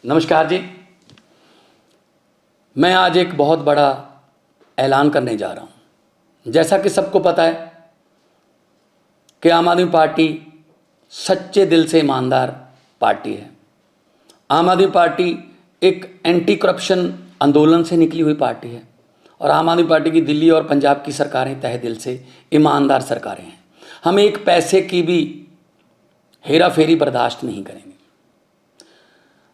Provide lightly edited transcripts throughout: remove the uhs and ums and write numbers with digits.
नमस्कार जी। मैं आज एक बहुत बड़ा ऐलान करने जा रहा हूँ। जैसा कि सबको पता है कि आम आदमी पार्टी सच्चे दिल से ईमानदार पार्टी है। आम आदमी पार्टी एक एंटी करप्शन आंदोलन से निकली हुई पार्टी है और आम आदमी पार्टी की दिल्ली और पंजाब की सरकारें तहे दिल से ईमानदार सरकारें हैं। हम एक पैसे की भी हेरा फेरी बर्दाश्त नहीं करेंगे।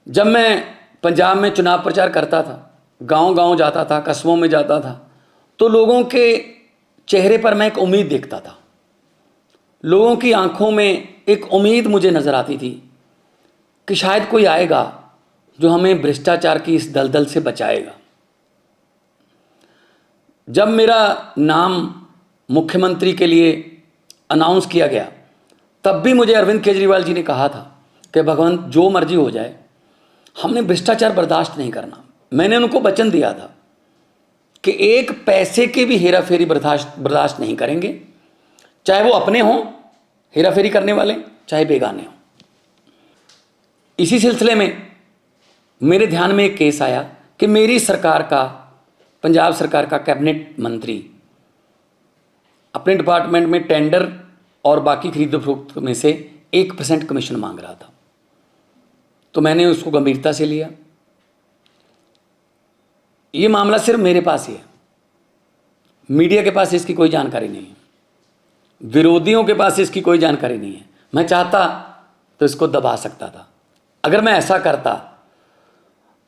जब मैं पंजाब में चुनाव प्रचार करता था, गांव-गांव जाता था, कस्बों में जाता था, तो लोगों के चेहरे पर मैं एक उम्मीद देखता था। लोगों की आंखों में एक उम्मीद मुझे नज़र आती थी कि शायद कोई आएगा जो हमें भ्रष्टाचार की इस दलदल से बचाएगा। जब मेरा नाम मुख्यमंत्री के लिए अनाउंस किया गया, तब भी मुझे अरविंद केजरीवाल जी ने कहा था कि भगवंत जो मर्जी हो जाए, हमने भ्रष्टाचार बर्दाश्त नहीं करना। मैंने उनको वचन दिया था कि एक पैसे के भी हेरा फेरी बर्दाश्त नहीं करेंगे, चाहे वो अपने हों हेरा फेरी करने वाले, चाहे बेगाने हों। इसी सिलसिले में मेरे ध्यान में एक केस आया कि मेरी सरकार का, पंजाब सरकार का कैबिनेट मंत्री अपने डिपार्टमेंट में टेंडर और बाकी खरीद फरोख्त में से 1% कमीशन मांग रहा था। तो मैंने उसको गंभीरता से लिया। ये मामला सिर्फ मेरे पास ही है, मीडिया के पास इसकी कोई जानकारी नहीं है, विरोधियों के पास इसकी कोई जानकारी नहीं है। मैं चाहता तो इसको दबा सकता था। अगर मैं ऐसा करता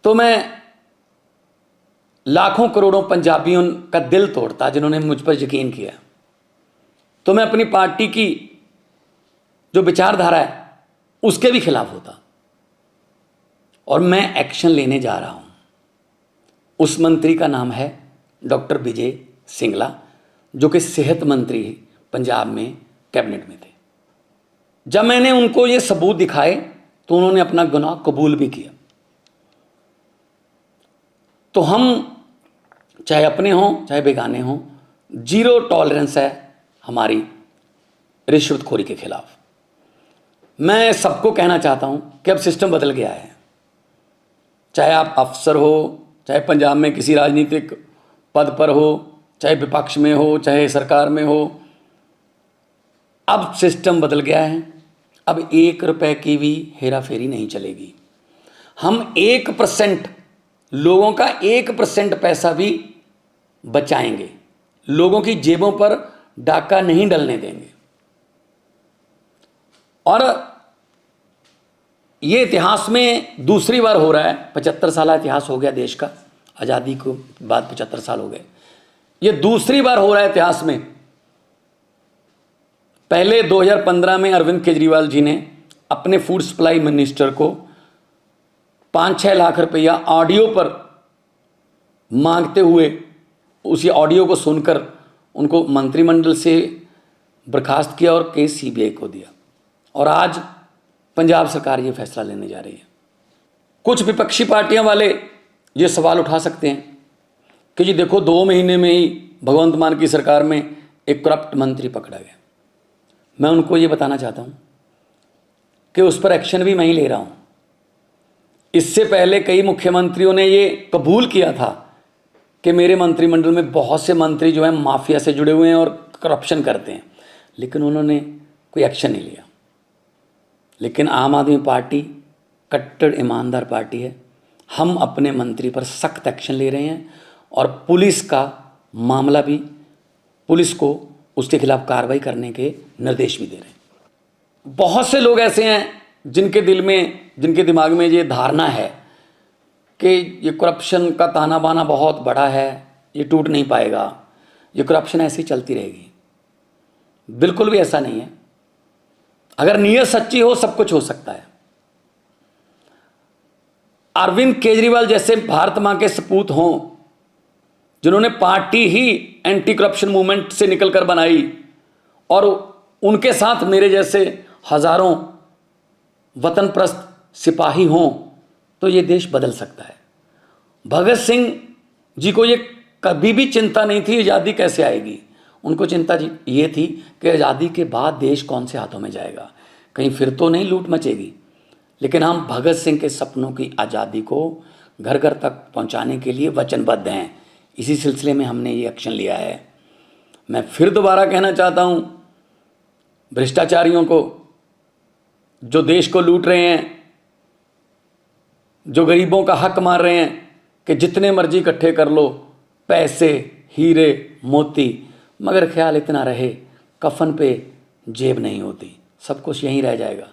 तो मैं लाखों करोड़ों पंजाबियों का दिल तोड़ता जिन्होंने मुझ पर यकीन किया। तो मैं अपनी पार्टी की जो विचारधारा है उसके भी खिलाफ होता और मैं एक्शन लेने जा रहा हूं। उस मंत्री का नाम है डॉक्टर विजय सिंगला, जो कि सेहत मंत्री पंजाब में कैबिनेट में थे। जब मैंने उनको ये सबूत दिखाए तो उन्होंने अपना गुनाह कबूल भी किया। तो हम चाहे अपने हों चाहे बेगाने हों, जीरो टॉलरेंस है हमारी रिश्वतखोरी के खिलाफ। मैं सबको कहना चाहता हूं कि अब सिस्टम बदल गया है। चाहे आप अफसर हो, चाहे पंजाब में किसी राजनीतिक पद पर हो, चाहे विपक्ष में हो, चाहे सरकार में हो, अब सिस्टम बदल गया है। अब 1 रुपए की भी हेरा फेरी नहीं चलेगी। हम 1%, लोगों का 1% पैसा भी बचाएंगे। लोगों की जेबों पर डाका नहीं डलने देंगे। और ये इतिहास में दूसरी बार हो रहा है। 75 साल इतिहास हो गया देश का, आज़ादी को बाद 75 साल हो गए। ये दूसरी बार हो रहा है इतिहास में। पहले 2015 में अरविंद केजरीवाल जी ने अपने फूड सप्लाई मिनिस्टर को 5-6 लाख रुपया ऑडियो पर मांगते हुए, उसी ऑडियो को सुनकर उनको मंत्रिमंडल से बर्खास्त किया और केस सीबीआई को दिया। और आज पंजाब सरकार ये फैसला लेने जा रही है। कुछ विपक्षी पार्टियां वाले ये सवाल उठा सकते हैं कि जी देखो, 2 महीने में ही भगवंत मान की सरकार में एक करप्ट मंत्री पकड़ा गया। मैं उनको ये बताना चाहता हूँ कि उस पर एक्शन भी मैं ही ले रहा हूँ। इससे पहले कई मुख्यमंत्रियों ने ये कबूल किया था कि मेरे मंत्रिमंडल में बहुत से मंत्री जो हैं माफिया से जुड़े हुए हैं और करप्शन करते हैं, लेकिन उन्होंने कोई एक्शन नहीं लिया। लेकिन आम आदमी पार्टी कट्टर ईमानदार पार्टी है। हम अपने मंत्री पर सख्त एक्शन ले रहे हैं और पुलिस का मामला भी, पुलिस को उसके खिलाफ कार्रवाई करने के निर्देश भी दे रहे हैं। बहुत से लोग ऐसे हैं जिनके दिमाग में ये धारणा है कि ये करप्शन का ताना बाना बहुत बड़ा है, ये टूट नहीं पाएगा, ये करप्शन ऐसी चलती रहेगी। बिल्कुल भी ऐसा नहीं है। अगर नीयत सच्ची हो सब कुछ हो सकता है। अरविंद केजरीवाल जैसे भारत मां के सपूत हों, जिन्होंने पार्टी ही एंटी करप्शन मूवमेंट से निकलकर बनाई, और उनके साथ मेरे जैसे हजारों वतनप्रस्त सिपाही हों, तो ये देश बदल सकता है। भगत सिंह जी को ये कभी भी चिंता नहीं थी आज़ादी कैसे आएगी। उनको चिंता ये थी कि आज़ादी के बाद देश कौन से हाथों में जाएगा, कहीं फिर तो नहीं लूट मचेगी। लेकिन हम भगत सिंह के सपनों की आज़ादी को घर घर तक पहुंचाने के लिए वचनबद्ध हैं। इसी सिलसिले में हमने ये एक्शन लिया है। मैं फिर दोबारा कहना चाहता हूं भ्रष्टाचारियों को, जो देश को लूट रहे हैं, जो गरीबों का हक मार रहे हैं कि जितने मर्जी इकट्ठे कर लो पैसे, हीरे, मोती, मगर ख्याल इतना रहे कफन पे जेब नहीं होती, सब कुछ यहीं रह जाएगा।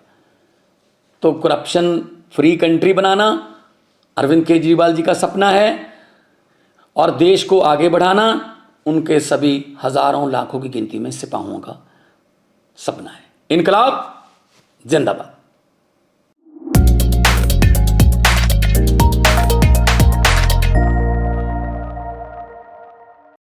तो करप्शन फ्री कंट्री बनाना अरविंद केजरीवाल जी का सपना है और देश को आगे बढ़ाना उनके सभी हजारों लाखों की गिनती में सिपाहियों का सपना है। इनकलाब जिंदाबाद।